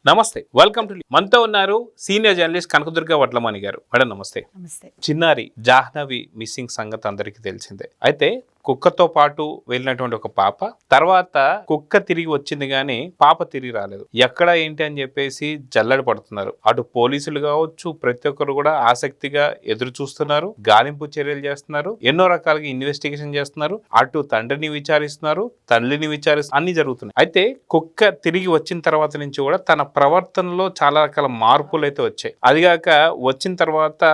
నమస్తే, welcome to మనతో ఉన్నారు సీనియర్ జర్నలిస్ట్ కనకదుర్గ వడ్లమణి గారు. మేడం నమస్తే. నమస్తే. చిన్నారి జాహ్నవి మిస్సింగ్ సంగతి అందరికీ తెలిసిందే. అయితే కుక్కతో పాటు వెళ్ళినటువంటి ఒక పాప తర్వాత కుక్క తిరిగి వచ్చింది కానీ పాప తిరిగి రాలేదు. ఎక్కడ ఏంటి అని చెప్పేసి జల్లడి పడుతున్నారు. అటు పోలీసులు కావచ్చు, ప్రతి ఒక్కరు కూడా ఆసక్తిగా ఎదురు చూస్తున్నారు, గాలింపు చర్యలు చేస్తున్నారు, ఎన్నో రకాలుగా ఇన్వెస్టిగేషన్ చేస్తున్నారు. అటు తండ్రిని విచారిస్తున్నారు, తల్లిని విచారిస్తున్నారు, అన్ని జరుగుతున్నాయి. అయితే కుక్క తిరిగి వచ్చిన తర్వాత నుంచి కూడా తన ప్రవర్తనలో చాలా రకాల మార్పులు అయితే వచ్చాయి. అదిగాక వచ్చిన తర్వాత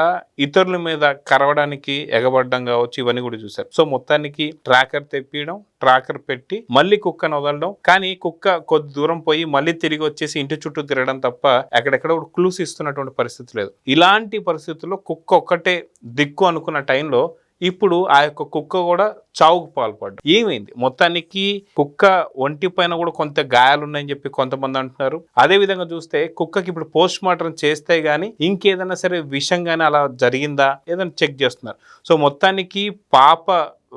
ఇతరుల మీద కరవడానికి ఎగబడడం కావచ్చు, ఇవన్నీ కూడా చూశారు. సో మొత్తానికి ట్రాకర్ తెప్పియడం, ట్రాకర్ పెట్టి మళ్ళీ కుక్కను వదలడం, కానీ కుక్క కొద్ది దూరం పోయి మళ్ళీ తిరిగి వచ్చేసి ఇంటి చుట్టూ తిరగడం తప్ప ఎక్కడెక్కడ క్లూస్ ఇస్తున్నటువంటి పరిస్థితి లేదు. ఇలాంటి పరిస్థితుల్లో కుక్క ఒక్కటే దిక్కు అనుకున్న టైంలో ఇప్పుడు ఆ యొక్క కుక్క కూడా చావుకు పాల్పడ్డా. ఏమైంది మొత్తానికి? కుక్క ఒంటి పైన కూడా కొంత గాయాలు ఉన్నాయని చెప్పి కొంతమంది అంటున్నారు. అదే విధంగా చూస్తే కుక్కకి ఇప్పుడు పోస్ట్ మార్టం చేస్తే గానీ ఇంకేదైనా సరే విషం గానీ అలా జరిగిందా ఏదైనా చెక్ చేస్తున్నారు. సో మొత్తానికి పాప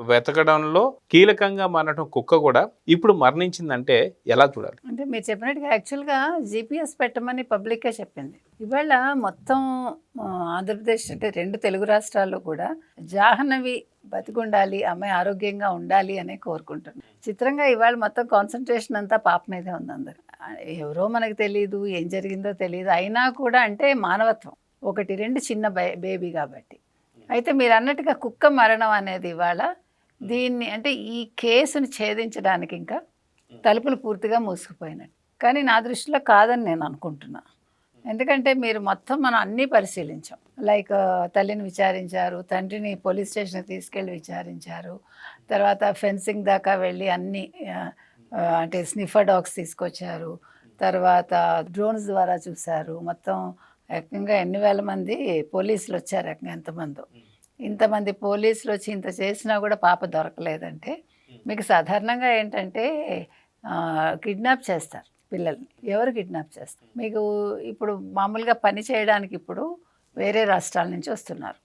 వెతకడంలో కీలకంగా మారడం కుక్క కూడా ఇప్పుడు మరణించిందంటే ఎలా చూడాలి? అంటే మీరు చెప్పినట్టుగా యాక్చువల్గా జీపీఎస్ పెట్టమని పబ్లిక్గా చెప్పింది. ఇవాళ మొత్తం ఆంధ్రప్రదేశ్ అంటే 2 తెలుగు రాష్ట్రాల్లో కూడా జాహ్నవి బతికుండాలి, అమ్మాయి ఆరోగ్యంగా ఉండాలి అనే కోరుకుంటున్నాను. చిత్రంగా ఇవాళ మొత్తం కాన్సన్ట్రేషన్ అంతా పాప మీదే ఉంది అందరు. ఎవరో మనకు తెలియదు, ఏం జరిగిందో తెలియదు, అయినా కూడా అంటే మానవత్వం 1-2 చిన్న బేబీ కాబట్టి. అయితే మీరు అన్నట్టుగా కుక్క మరణం అనేది ఇవాళ దీన్ని అంటే ఈ కేసును ఛేదించడానికి ఇంకా తలుపులు పూర్తిగా మూసుకుపోయినట్టు. కానీ నా దృష్టిలో కాదని నేను అనుకుంటున్నా. ఎందుకంటే మీరు మొత్తం మనం అన్నీ పరిశీలించాం. లైక్ తల్లిని విచారించారు, తండ్రిని పోలీస్ స్టేషన్కి తీసుకెళ్ళి విచారించారు, తర్వాత ఫెన్సింగ్ దాకా వెళ్ళి అన్ని అంటే స్నిఫర్ డాగ్స్ తీసుకొచ్చారు, తర్వాత డ్రోన్స్ ద్వారా చూశారు. మొత్తం ఏకంగా ఎన్ని వేల మంది పోలీసులు వచ్చారు, ఏకంగా ఇంతమంది పోలీసులు వచ్చి ఇంత చేసినా కూడా పాప దొరకలేదంటే మీకు సాధారణంగా ఏంటంటే కిడ్నాప్ చేస్తారు పిల్లల్ని. ఎవరు కిడ్నాప్ చేస్తారు? మీకు ఇప్పుడు మామూలుగా పని చేయడానికి ఇప్పుడు వేరే రాష్ట్రాల నుంచి వస్తున్నారు.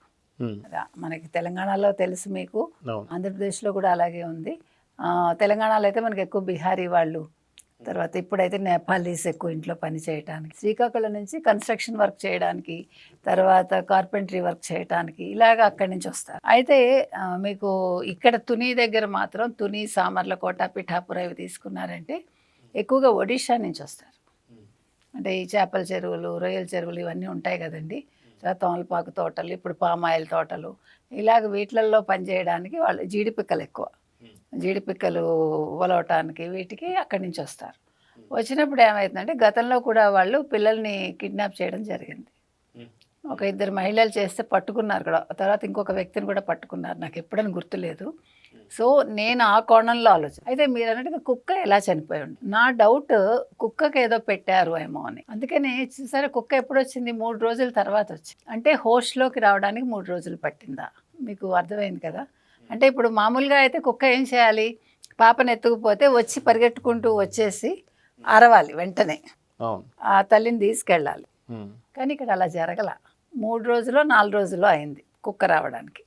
మనకి తెలంగాణలో తెలుసు, మీకు ఆంధ్రప్రదేశ్లో కూడా అలాగే ఉంది. తెలంగాణలో అయితే మనకి ఎక్కువ బిహారీ వాళ్ళు, తర్వాత ఇప్పుడైతే నేపాలీస్ ఎక్కువ ఇంట్లో పని చేయడానికి, శ్రీకాకుళం నుంచి కన్స్ట్రక్షన్ వర్క్ చేయడానికి, తర్వాత కార్పెంటరీ వర్క్ చేయడానికి ఇలాగ అక్కడి నుంచి వస్తారు. అయితే మీకు ఇక్కడ తుని దగ్గర మాత్రం తుని, సామర్లకోట, పిఠాపుర ఇవి తీసుకున్నారంటే ఎక్కువగా ఒడిషా నుంచి వస్తారు. అంటే ఈ చేపల చెరువులు, రొయ్యల చెరువులు ఇవన్నీ ఉంటాయి కదండి, తోమలపాకు తోటలు, ఇప్పుడు పామాయిల్ తోటలు, ఇలాగ వీటిలలో పనిచేయడానికి వాళ్ళు జీడిపిక్కలు ఎక్కువ, జీడిపిక్కలు ఉలవటానికి వీటికి అక్కడి నుంచి వస్తారు. వచ్చినప్పుడు ఏమవుతుందంటే గతంలో కూడా వాళ్ళు పిల్లల్ని కిడ్నాప్ చేయడం జరిగింది. 1-2 మహిళలు చేస్తే పట్టుకున్నారు కూడా, తర్వాత ఇంకొక వ్యక్తిని కూడా పట్టుకున్నారు, నాకు ఎప్పుడని గుర్తులేదు. సో నేను ఆ కోణంలో ఆలోచన. అయితే మీరు అన్నట్టుగా కుక్క ఎలా చనిపోయి ఉంది, నా డౌట్ కుక్కకి ఏదో పెట్టారు ఏమో అని. అందుకని సరే కుక్క ఎప్పుడు వచ్చింది? 3 రోజుల తర్వాత వచ్చింది. అంటే హోస్ట్లోకి రావడానికి 3 రోజులు పట్టిందా? మీకు అర్థమైంది కదా. అంటే ఇప్పుడు మామూలుగా అయితే కుక్క ఏం చేయాలి? పాపను ఎత్తుకుపోతే వచ్చి పరిగెట్టుకుంటూ వచ్చేసి అరవాలి వెంటనే, ఆ తల్లిని తీసుకెళ్ళాలి. కానీ ఇక్కడ అలా జరగల. 3 రోజులో 4 రోజులో అయింది కుక్క రావడానికి.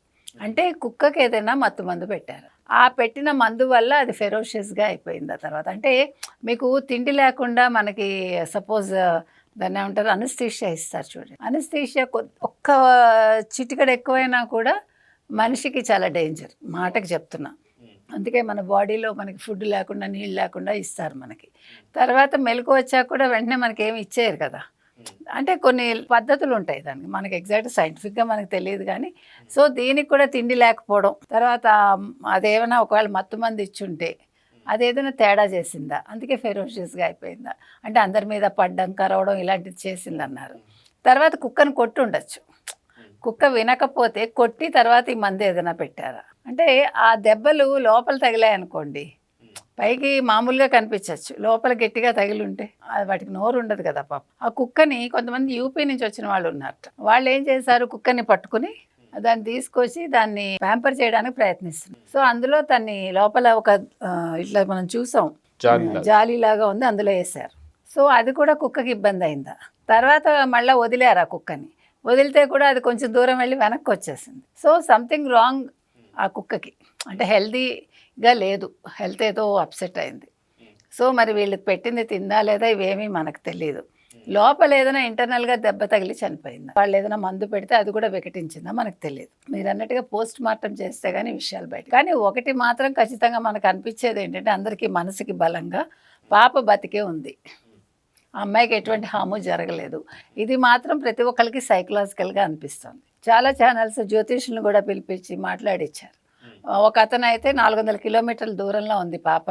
అంటే కుక్కకి ఏదైనా మత్తు మందు పెట్టారు. ఆ పెట్టిన మందు వల్ల అది ఫెరోషియస్గా అయిపోయింది. ఆ తర్వాత అంటే మీకు తిండి లేకుండా మనకి సపోజ్ దాన్ని ఏమంటారు, అనస్థీషియా ఇస్తారు చూడండి. అనస్థీషియా ఒక్క చిటికడ ఎక్కువైనా కూడా మనిషికి చాలా డేంజర్, మాటకి చెప్తున్నా. అందుకే మన బాడీలో మనకి ఫుడ్ లేకుండా, నీళ్ళు లేకుండా ఇస్తారు మనకి. తర్వాత మెలకు వచ్చాక కూడా వెంటనే మనకి ఏమి ఇచ్చేయరు కదా. అంటే కొన్ని పద్ధతులు ఉంటాయి దానికి, మనకి ఎగ్జాక్ట్ సైంటిఫిక్గా మనకు తెలియదు కానీ. సో దీనికి కూడా తిండి లేకపోవడం, తర్వాత అదేమైనా ఒకవేళ మత్తు మంది ఇచ్చుంటే అదేదైనా తేడా చేసిందా, అందుకే ఫెరోషియస్గా అయిపోయిందా, అంటే అందరి మీద పడ్డం, కరవడం ఇలాంటిది చేసిందన్నారు. తర్వాత కుక్కను కొట్టి ఉండొచ్చు, కుక్క వినకపోతే కొట్టి తర్వాత ఈ మందు ఏదైనా పెట్టారా అంటే ఆ దెబ్బలు లోపల తగిలాయి అనుకోండి, పైకి మామూలుగా కనిపించవచ్చు, లోపల గట్టిగా తగిలి ఉంటే వాటికి నోరు ఉండదు కదా పాప. ఆ కుక్కని కొంతమంది యూపీ నుంచి వచ్చిన వాళ్ళు ఉన్నారట, వాళ్ళు ఏం చేశారు, కుక్కని పట్టుకుని దాన్ని తీసుకొచ్చి దాన్ని ప్యాంపర్ చేయడానికి ప్రయత్నిస్తున్నారు. సో అందులో దాన్ని లోపల ఒక ఇట్లా మనం చూసాం జాలీలాగా ఉంది, అందులో వేశారు. సో అది కూడా కుక్కకి ఇబ్బంది అయిందా? తర్వాత మళ్ళీ వదిలేరు ఆ కుక్కని, వదిలితే కూడా అది కొంచెం దూరం వెళ్ళి వెనక్కి వచ్చేసింది. సో సంథింగ్ రాంగ్ ఆ కుక్కకి, అంటే హెల్తీగా లేదు, హెల్త్ ఏదో అప్సెట్ అయింది. సో మరి వీళ్ళకి పెట్టింది తిందా లేదా ఇవేమీ మనకు తెలియదు. లోపల ఏదైనా ఇంటర్నల్గా దెబ్బ తగిలి చనిపోయిందా, వాళ్ళు ఏదైనా మందు పెడితే అది కూడా వికటించిందా మనకు తెలియదు. మీరు అన్నట్టుగా పోస్ట్ మార్టం చేస్తే కానీ విషయాలు బయట. కానీ ఒకటి మాత్రం ఖచ్చితంగా మనకు అనిపించేది ఏంటంటే అందరికీ మనసుకి బలంగా పాప బతికే ఉంది, ఆ అమ్మాయికి ఎటువంటి హాము జరగలేదు. ఇది మాత్రం ప్రతి ఒక్కరికి సైకలాజికల్గా అనిపిస్తుంది. చాలా ఛానల్స్ జ్యోతిష్యులను కూడా పిలిపించి మాట్లాడిచ్చారు. ఒక అతను అయితే 400 కిలోమీటర్ల దూరంలో ఉంది పాప,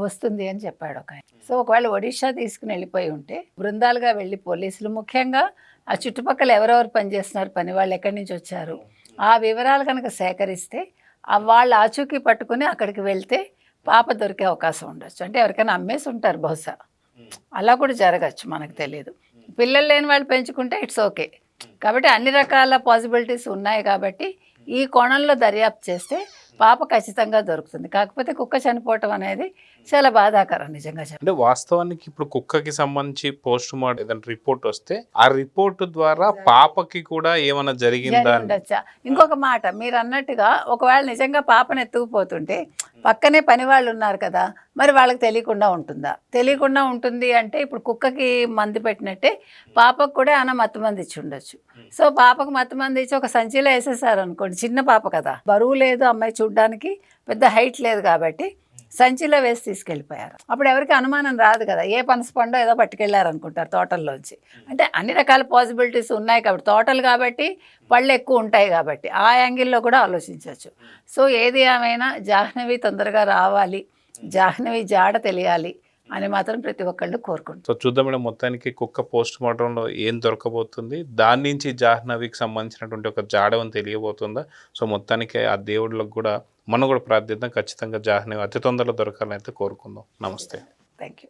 వస్తుంది అని చెప్పాడు ఒక ఆయన. సో ఒకవేళ ఒడిషా తీసుకుని వెళ్ళిపోయి ఉంటే బృందాలుగా వెళ్ళి పోలీసులు ముఖ్యంగా ఆ చుట్టుపక్కల ఎవరెవరు పనిచేస్తున్నారు, పని వాళ్ళు ఎక్కడి నుంచి వచ్చారు, ఆ వివరాలు కనుక సేకరిస్తే వాళ్ళు ఆచూకీ పట్టుకుని అక్కడికి వెళ్తే పాప దొరికే అవకాశం ఉండొచ్చు. అంటే ఎవరికైనా అమ్మేసి ఉంటారు బహుశా, అలా కూడా జరగచ్చు, మనకు తెలియదు. పిల్లలు లేని వాళ్ళు పెంచుకుంటే ఇట్స్ ఓకే. కాబట్టి అన్ని రకాల పాసిబిలిటీస్ ఉన్నాయి. కాబట్టి ఈ కోణంలో దర్యాప్తు చేస్తే పాప ఖచ్చితంగా దొరుకుతుంది. కాకపోతే కుక్క చనిపోవటం అనేది చాలా బాధాకరం నిజంగా. అంటే వాస్తవానికి ఇప్పుడు కుక్కకి సంబంధించి పోస్ట్ మార్టం ఏదైనా రిపోర్ట్ వస్తే ఆ రిపోర్ట్ ద్వారా పాపకి కూడా ఏమైనా జరిగిందా ఉండొచ్చా. ఇంకొక మాట మీరు అన్నట్టుగా ఒకవేళ నిజంగా పాపను ఎత్తుకుపోతుంటే పక్కనే పని వాళ్ళు ఉన్నారు కదా, మరి వాళ్ళకి తెలియకుండా ఉంటుందా? తెలియకుండా ఉంటుంది అంటే ఇప్పుడు కుక్కకి మందు పెట్టినట్టే పాపకు కూడా ఏమైనా మత్తు మంది ఇచ్చి ఉండొచ్చు. సో పాపకు మత్తు మంది ఇచ్చి ఒక సంచిలో వేసేసారు అనుకోండి, చిన్న పాప కదా, బరువు లేదు, అమ్మాయి చూడ్డానికి పెద్ద హైట్ లేదు, కాబట్టి సంచిలో వేసి తీసుకెళ్ళిపోయారు. అప్పుడు ఎవరికి అనుమానం రాదు కదా, ఏ పనసపండో ఏదో పట్టుకెళ్ళారు అనుకుంటారు తోటల్లోంచి. అంటే అన్ని రకాల పాసిబిలిటీస్ ఉన్నాయి కాబట్టి, తోటలు కాబట్టి పళ్ళు ఎక్కువ ఉంటాయి కాబట్టి ఆ యాంగిల్లో కూడా ఆలోచించవచ్చు. సో ఏది ఏమైనా జాహ్నవి తొందరగా రావాలి, జాహ్నవి జాడ తెలియాలి అని మాత్రం ప్రతి ఒక్కళ్ళు కోరుకుంటారు. సో చూద్దాం మేడం, మొత్తానికి కుక్క పోస్ట్ మార్టంలో ఏం దొరకబోతుంది, దాని నుంచి జాహ్నవికి సంబంధించినటువంటి ఒక జాడవని తెలియబోతుందా. సో మొత్తానికి ఆ దేవుళ్ళకు కూడా మనం కూడా ప్రార్థిద్దాం, ఖచ్చితంగా జాహ్నవి అతి తొందరలో దొరకాలని అయితే కోరుకుందాం. నమస్తే. Thank you.